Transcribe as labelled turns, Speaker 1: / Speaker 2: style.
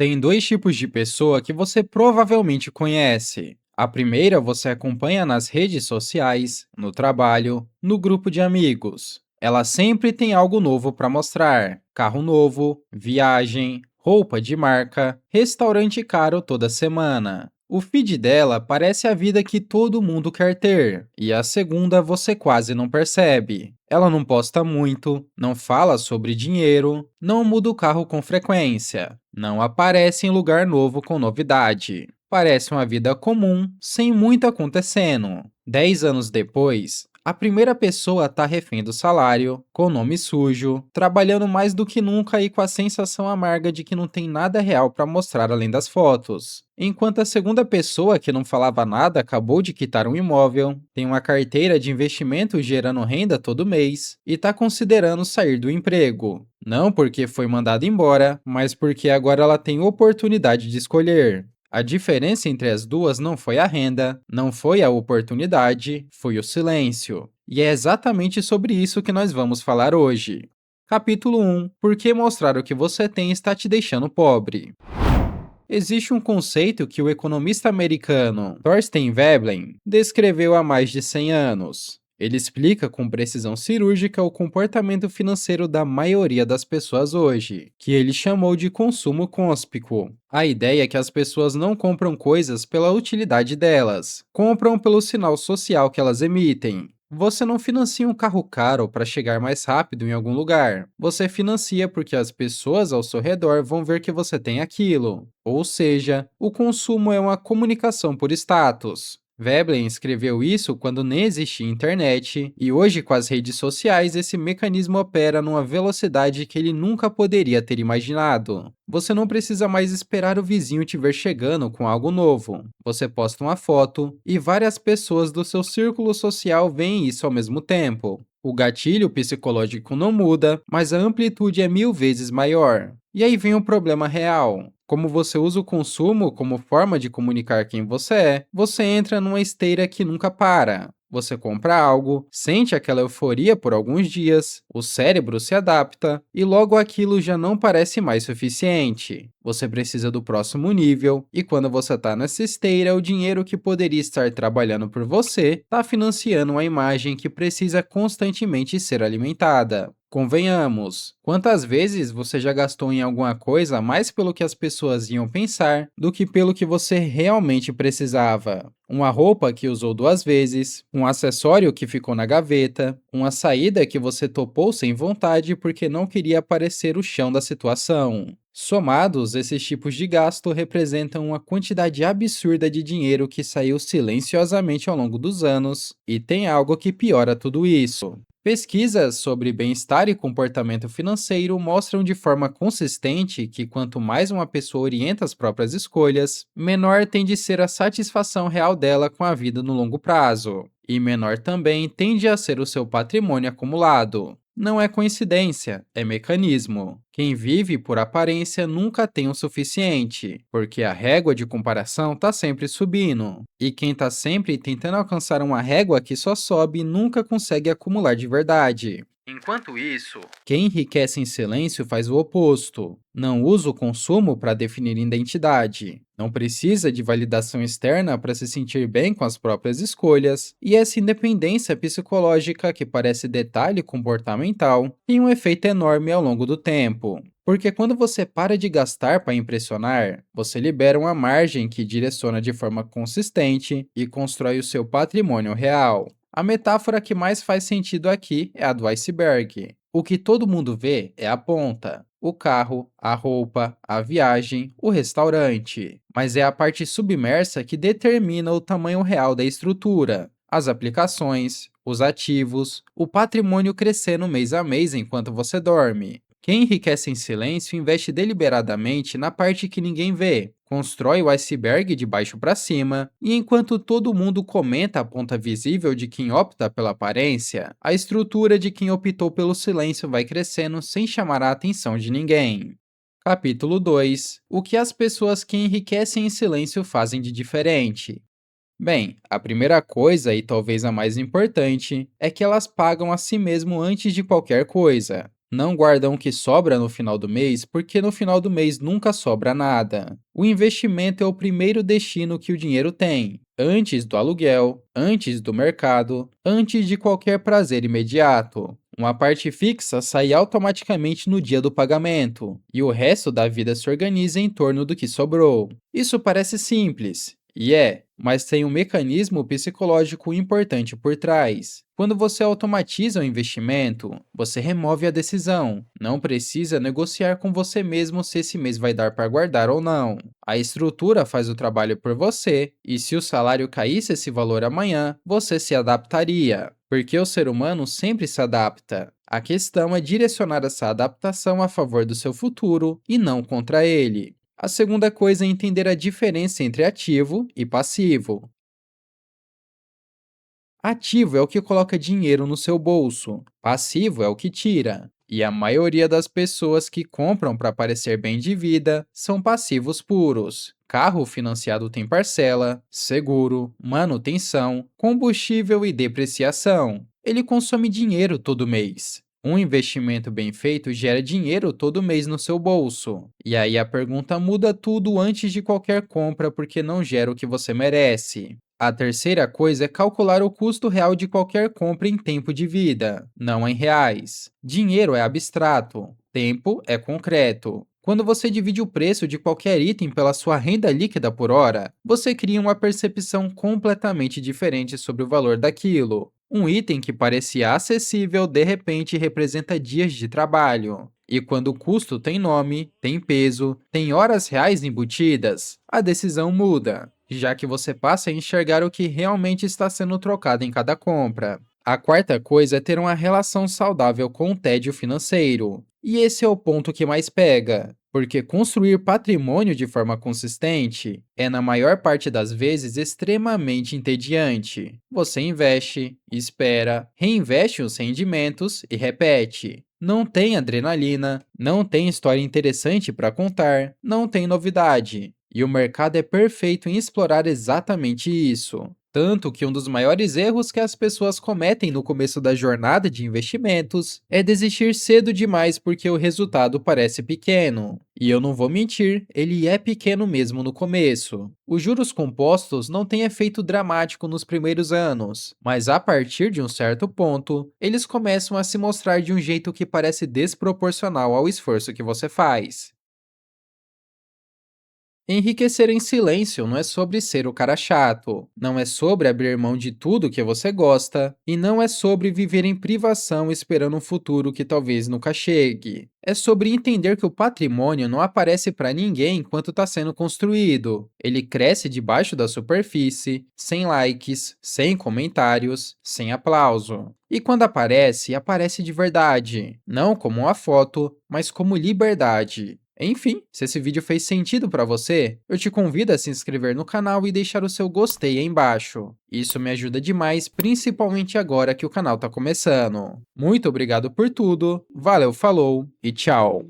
Speaker 1: Tem dois tipos de pessoa que você provavelmente conhece. A primeira você acompanha nas redes sociais, no trabalho, no grupo de amigos. Ela sempre tem algo novo para mostrar: carro novo, viagem, roupa de marca, restaurante caro toda semana. O feed dela parece a vida que todo mundo quer ter, e a segunda você quase não percebe. Ela não posta muito, não fala sobre dinheiro, não muda o carro com frequência, não aparece em lugar novo com novidade. Parece uma vida comum, sem muito acontecendo. 10 anos depois, a primeira pessoa tá refém do salário, com nome sujo, trabalhando mais do que nunca e com a sensação amarga de que não tem nada real para mostrar além das fotos. Enquanto a segunda pessoa, que não falava nada, acabou de quitar um imóvel, tem uma carteira de investimento gerando renda todo mês e está considerando sair do emprego. Não porque foi mandada embora, mas porque agora ela tem oportunidade de escolher. A diferença entre as duas não foi a renda, não foi a oportunidade, foi o silêncio. E é exatamente sobre isso que nós vamos falar hoje. Capítulo 1: Por que mostrar o que você tem está te deixando pobre? Existe um conceito que o economista americano Thorstein Veblen descreveu há mais de 100 anos. Ele explica com precisão cirúrgica o comportamento financeiro da maioria das pessoas hoje, que ele chamou de consumo cóspico. A ideia é que as pessoas não compram coisas pela utilidade delas, compram pelo sinal social que elas emitem. Você não financia um carro caro para chegar mais rápido em algum lugar. Você financia porque as pessoas ao seu redor vão ver que você tem aquilo. Ou seja, o consumo é uma comunicação por status. Veblen escreveu isso quando nem existia internet, e hoje, com as redes sociais, esse mecanismo opera numa velocidade que ele nunca poderia ter imaginado. Você não precisa mais esperar o vizinho te ver chegando com algo novo. Você posta uma foto e várias pessoas do seu círculo social veem isso ao mesmo tempo. O gatilho psicológico não muda, mas a amplitude é 1000 vezes maior. E aí vem o problema real. Como você usa o consumo como forma de comunicar quem você entra numa esteira que nunca para. Você compra algo, sente aquela euforia por alguns dias, o cérebro se adapta e logo aquilo já não parece mais suficiente. Você precisa do próximo nível, e quando você está nessa esteira, o dinheiro que poderia estar trabalhando por você está financiando uma imagem que precisa constantemente ser alimentada. Convenhamos, quantas vezes você já gastou em alguma coisa mais pelo que as pessoas iam pensar do que pelo que você realmente precisava? Uma roupa que usou 2 vezes, um acessório que ficou na gaveta, uma saída que você topou sem vontade porque não queria aparecer o chão da situação. Somados, esses tipos de gasto representam uma quantidade absurda de dinheiro que saiu silenciosamente ao longo dos anos, e tem algo que piora tudo isso. Pesquisas sobre bem-estar e comportamento financeiro mostram de forma consistente que quanto mais uma pessoa orienta as próprias escolhas, menor tende a ser a satisfação real dela com a vida no longo prazo, e menor também tende a ser o seu patrimônio acumulado. Não é coincidência, é mecanismo. Quem vive por aparência nunca tem o suficiente, porque a régua de comparação está sempre subindo. E quem está sempre tentando alcançar uma régua que só sobe nunca consegue acumular de verdade. Enquanto isso, quem enriquece em silêncio faz o oposto. Não usa o consumo para definir identidade. Não precisa de validação externa para se sentir bem com as próprias escolhas. E essa independência psicológica, que parece detalhe comportamental, tem um efeito enorme ao longo do tempo. Porque quando você para de gastar para impressionar, você libera uma margem que direciona de forma consistente e constrói o seu patrimônio real. A metáfora que mais faz sentido aqui é a do iceberg. O que todo mundo vê é a ponta, o carro, a roupa, a viagem, o restaurante. Mas é a parte submersa que determina o tamanho real da estrutura. As aplicações, os ativos, o patrimônio crescendo mês a mês enquanto você dorme. Quem enriquece em silêncio investe deliberadamente na parte que ninguém vê, constrói o iceberg de baixo para cima, e enquanto todo mundo comenta a ponta visível de quem opta pela aparência, a estrutura de quem optou pelo silêncio vai crescendo sem chamar a atenção de ninguém. Capítulo 2: O que as pessoas que enriquecem em silêncio fazem de diferente? Bem, a primeira coisa, e talvez a mais importante, é que elas pagam a si mesmo antes de qualquer coisa. Não guardam o que sobra no final do mês, porque no final do mês nunca sobra nada. O investimento é o primeiro destino que o dinheiro tem, antes do aluguel, antes do mercado, antes de qualquer prazer imediato. Uma parte fixa sai automaticamente no dia do pagamento, e o resto da vida se organiza em torno do que sobrou. Isso parece simples, e é, mas tem um mecanismo psicológico importante por trás. Quando você automatiza o investimento, você remove a decisão. Não precisa negociar com você mesmo se esse mês vai dar para guardar ou não. A estrutura faz o trabalho por você, e se o salário caísse esse valor amanhã, você se adaptaria, porque o ser humano sempre se adapta. A questão é direcionar essa adaptação a favor do seu futuro e não contra ele. A segunda coisa é entender a diferença entre ativo e passivo. Ativo é o que coloca dinheiro no seu bolso, passivo é o que tira. E a maioria das pessoas que compram para parecer bem de vida são passivos puros. Carro financiado tem parcela, seguro, manutenção, combustível e depreciação. Ele consome dinheiro todo mês. Um investimento bem feito gera dinheiro todo mês no seu bolso. E aí a pergunta muda tudo antes de qualquer compra porque não gera o que você merece. A terceira coisa é calcular o custo real de qualquer compra em tempo de vida, não em reais. Dinheiro é abstrato, tempo é concreto. Quando você divide o preço de qualquer item pela sua renda líquida por hora, você cria uma percepção completamente diferente sobre o valor daquilo. Um item que parecia acessível de repente representa dias de trabalho. E quando o custo tem nome, tem peso, tem horas reais embutidas, a decisão muda, já que você passa a enxergar o que realmente está sendo trocado em cada compra. A quarta coisa é ter uma relação saudável com o tédio financeiro. E esse é o ponto que mais pega, porque construir patrimônio de forma consistente é, na maior parte das vezes, extremamente entediante. Você investe, espera, reinveste os rendimentos e repete. Não tem adrenalina, não tem história interessante para contar, não tem novidade. E o mercado é perfeito em explorar exatamente isso. Tanto que um dos maiores erros que as pessoas cometem no começo da jornada de investimentos é desistir cedo demais porque o resultado parece pequeno. E eu não vou mentir, ele é pequeno mesmo no começo. Os juros compostos não têm efeito dramático nos primeiros anos, mas a partir de um certo ponto, eles começam a se mostrar de um jeito que parece desproporcional ao esforço que você faz. Enriquecer em silêncio não é sobre ser o cara chato, não é sobre abrir mão de tudo que você gosta, e não é sobre viver em privação esperando um futuro que talvez nunca chegue. É sobre entender que o patrimônio não aparece para ninguém enquanto está sendo construído. Ele cresce debaixo da superfície, sem likes, sem comentários, sem aplauso. E quando aparece, aparece de verdade, não como uma foto, mas como liberdade. Enfim, se esse vídeo fez sentido para você, eu te convido a se inscrever no canal e deixar o seu gostei aí embaixo. Isso me ajuda demais, principalmente agora que o canal está começando. Muito obrigado por tudo, valeu, falou e tchau!